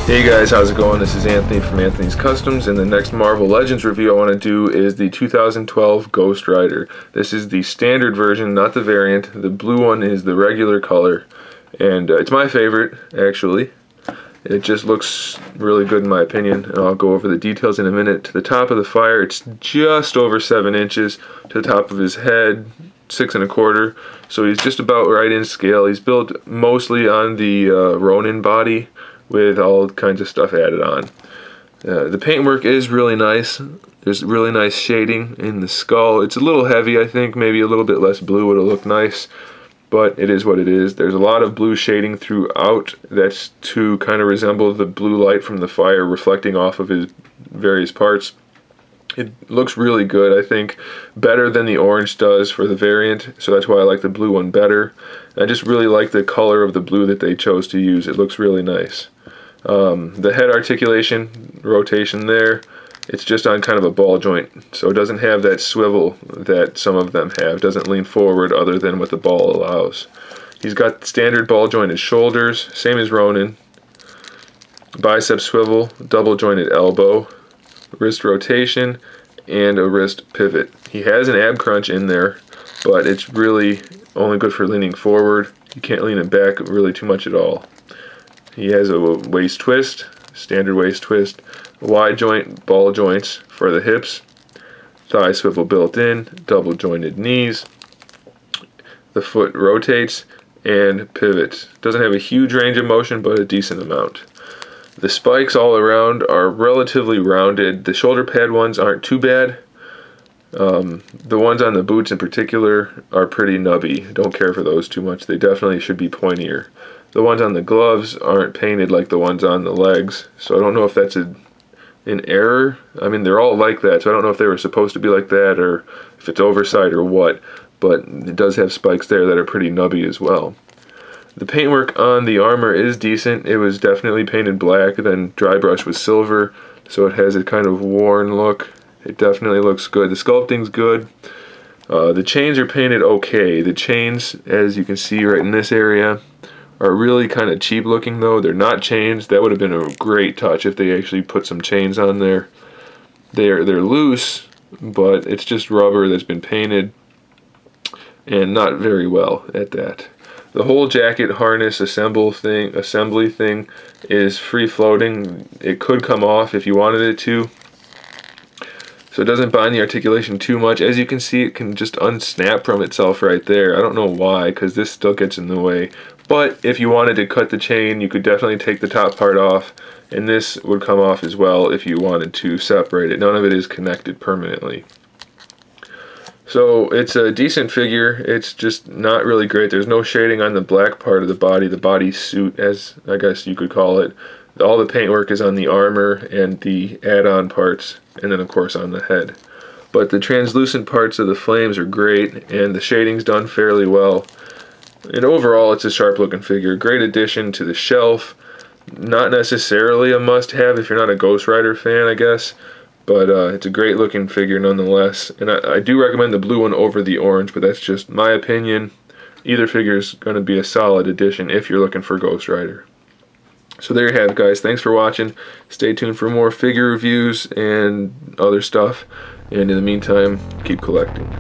Hey guys, how's it going? This is Anthony from Anthony's Customs, and the next Marvel Legends review I want to do is the 2012 Ghost Rider. This is the standard version, not the variant. The blue one is the regular color, and it's my favorite, actually. It just looks really good in my opinion, and I'll go over the details in a minute. To the top of the fire, it's just over 7 inches. To the top of his head, 6 1/4. So he's just about right in scale. He's built mostly on the Ronin body, with all kinds of stuff added on. The paintwork is really nice. There's really nice shading in the skull. It's a little heavy, I think. Maybe a little bit less blue would have looked nice, but it is what it is. There's a lot of blue shading throughout. That's to kind of resemble the blue light from the fire reflecting off of his various parts. It looks really good, I think, better than the orange does for the variant, so that's why I like the blue one better. I just really like the color of the blue that they chose to use. It looks really nice. The head articulation, rotation there, it's just on kind of a ball joint, so it doesn't have that swivel that some of them have. It doesn't lean forward other than what the ball allows. He's got standard ball jointed shoulders, same as Ronin. Bicep swivel, double jointed elbow, wrist rotation, and a wrist pivot. He has an ab crunch in there, but it's really only good for leaning forward. You can't lean it back really too much at all. He has a waist twist, standard waist twist, wide joint ball joints for the hips, thigh swivel built in, double jointed knees, the foot rotates, and pivots. Doesn't have a huge range of motion, but a decent amount. The spikes all around are relatively rounded. The shoulder pad ones aren't too bad. The ones on the boots in particular are pretty nubby. Don't care for those too much. They definitely should be pointier. The ones on the gloves aren't painted like the ones on the legs, so I don't know if that's an error. I mean, they're all like that, so I don't know if they were supposed to be like that or if it's oversight or what, but it does have spikes there that are pretty nubby as well. The paintwork on the armor is decent. It was definitely painted black, then dry brush with silver, so it has a kind of worn look. It definitely looks good. The sculpting's good. The chains are painted okay. The chains, as you can see right in this area, are really kind of cheap looking though. They're not chains. That would have been a great touch if they actually put some chains on there. They're loose, but it's just rubber that's been painted, and not very well at that. The whole jacket harness assembly thing is free floating. It could come off if you wanted it to, so it doesn't bind the articulation too much. As you can see, it can just unsnap from itself right there. I don't know why, because this still gets in the way. But if you wanted to cut the chain, you could definitely take the top part off, and this would come off as well if you wanted to separate it. None of it is connected permanently. So it's a decent figure. It's just not really great. There's no shading on the black part of the body suit, as I guess you could call it. All the paintwork is on the armor and the add-on parts, and then of course on the head. But the translucent parts of the flames are great, and the shading's done fairly well. And overall, it's a sharp looking figure. Great addition to the shelf. Not necessarily a must-have if you're not a Ghost Rider fan, I guess. But it's a great looking figure nonetheless. And I do recommend the blue one over the orange, but that's just my opinion. Either figure is going to be a solid addition if you're looking for Ghost Rider. So there you have it, guys. Thanks for watching. Stay tuned for more figure reviews and other stuff. And in the meantime, keep collecting.